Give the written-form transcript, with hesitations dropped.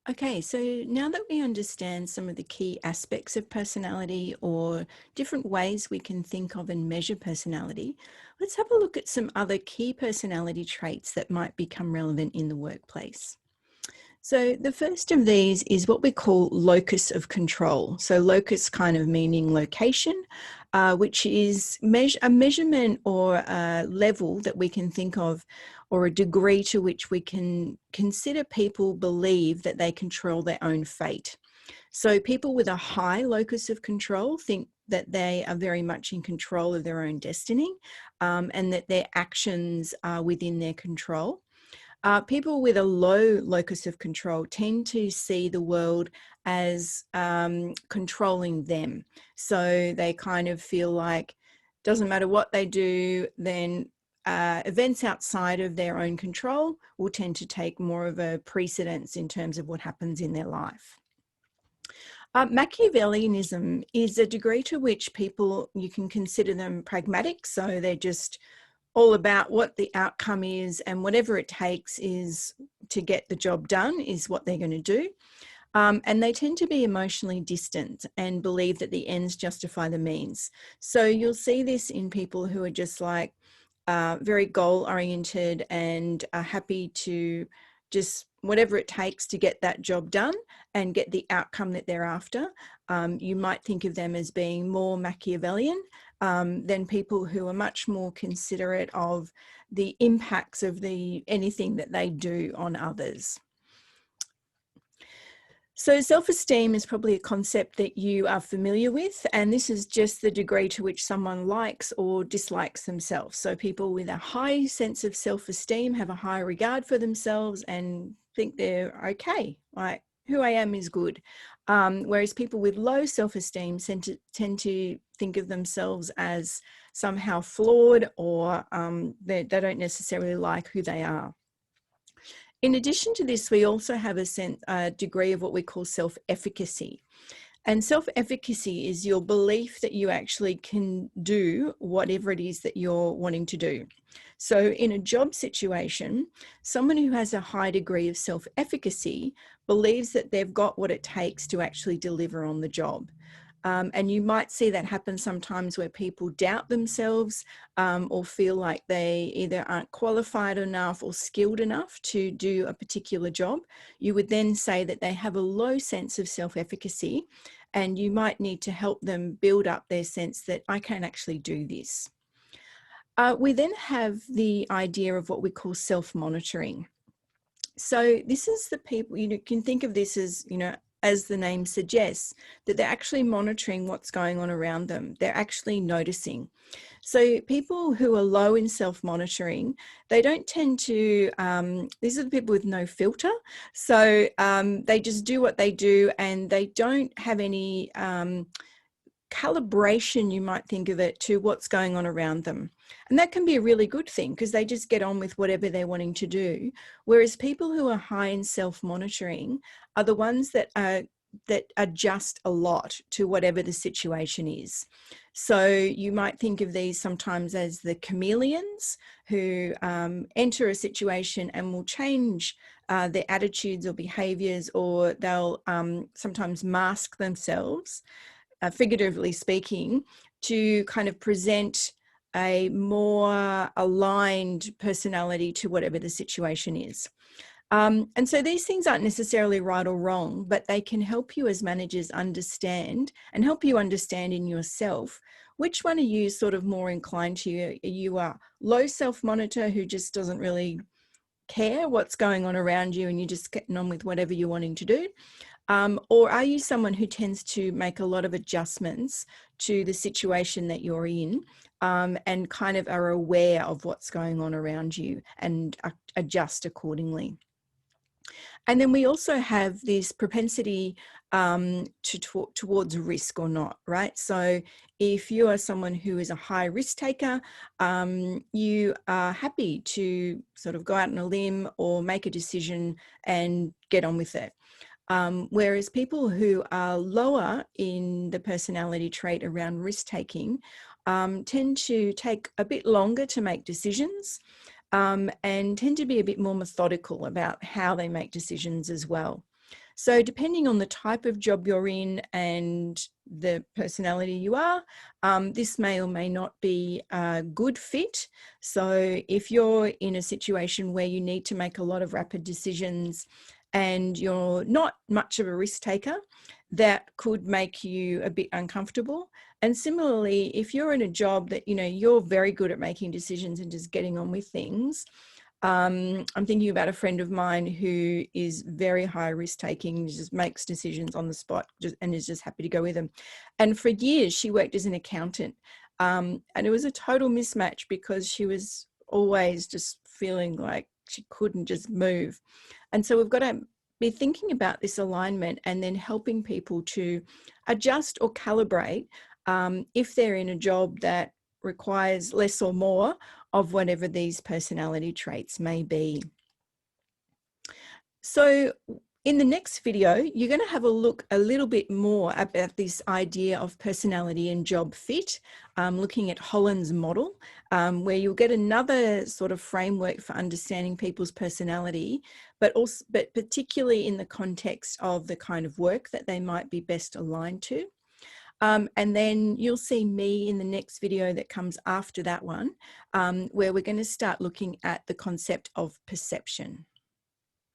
Okay, so now that we understand some of the key aspects of personality or different ways we can think of and measure personality, let's have a look at some other key personality traits that might become relevant in the workplace. So the first of these is what we call locus of control. So locus kind of meaning location, which is a measurement or a level that we can think of, or a degree to which we can consider people believe that they control their own fate. So people with a high locus of control think that they are very much in control of their own destiny, and that their actions are within their control. People with a low locus of control tend to see the world as controlling them. So they kind of feel like doesn't matter what they do, then events outside of their own control will tend to take more of a precedence in terms of what happens in their life. Machiavellianism is a degree to which people, you can consider them pragmatic, so they're just all about what the outcome is, and whatever it takes is to get the job done is what they're going to do. And they tend to be emotionally distant and believe that the ends justify the means. So you'll see this in people who are just like very goal oriented and are happy to just whatever it takes to get that job done and get the outcome that they're after. You might think of them as being more Machiavellian than people who are much more considerate of the impacts of anything that they do on others. So self-esteem is probably a concept that you are familiar with, and this is just the degree to which someone likes or dislikes themselves. So people with a high sense of self-esteem have a high regard for themselves and think they're okay, like who I am is good. Whereas people with low self-esteem tend to think of themselves as somehow flawed, or they don't necessarily like who they are. In addition to this, we also have a degree of what we call self-efficacy. And self-efficacy is your belief that you actually can do whatever it is that you're wanting to do. So in a job situation, someone who has a high degree of self-efficacy believes that they've got what it takes to actually deliver on the job. And you might see that happen sometimes where people doubt themselves, or feel like they either aren't qualified enough or skilled enough to do a particular job. You would then say that they have a low sense of self-efficacy, and you might need to help them build up their sense that I can actually do this. We then have the idea of what we call self-monitoring. So this is the people, you can think of this as, as the name suggests, that they're actually monitoring what's going on around them. They're actually noticing. So people who are low in self-monitoring, they don't tend to, these are the people with no filter. So they just do what they do, and they don't have any calibration, you might think of it, to what's going on around them. And that can be a really good thing because they just get on with whatever they're wanting to do. Whereas people who are high in self-monitoring are the ones that adjust a lot to whatever the situation is. So you might think of these sometimes as the chameleons who enter a situation and will change their attitudes or behaviors, or they'll sometimes mask themselves, figuratively speaking, to kind of present a more aligned personality to whatever the situation is. And so these things aren't necessarily right or wrong, but they can help you as managers understand, and help you understand in yourself, which one are you sort of more inclined to. Are you a low self-monitor who just doesn't really care what's going on around you and you're just getting on with whatever you're wanting to do? Or are you someone who tends to make a lot of adjustments to the situation that you're in, and kind of are aware of what's going on around you and adjust accordingly? And then we also have this propensity towards risk or not, right? So if you are someone who is a high risk taker, you are happy to sort of go out on a limb or make a decision and get on with it. Whereas people who are lower in the personality trait around risk-taking tend to take a bit longer to make decisions, and tend to be a bit more methodical about how they make decisions as well. So depending on the type of job you're in and the personality you are, this may or may not be a good fit. So if you're in a situation where you need to make a lot of rapid decisions and you're not much of a risk taker, that could make you a bit uncomfortable. And similarly, if you're in a job that, you know, you're very good at making decisions and just getting on with things, I'm thinking about a friend of mine who is very high risk taking, just makes decisions on the spot and is just happy to go with them. And for years, she worked as an accountant. And it was a total mismatch because she was always just feeling like she couldn't just move. And so we've got to be thinking about this alignment and then helping people to adjust or calibrate if they're in a job that requires less or more of whatever these personality traits may be. So in the next video, you're going to have a look a little bit more about this idea of personality and job fit, looking at Holland's model, where you'll get another sort of framework for understanding people's personality, but particularly in the context of the kind of work that they might be best aligned to. And then you'll see me in the next video that comes after that one, where we're going to start looking at the concept of perception.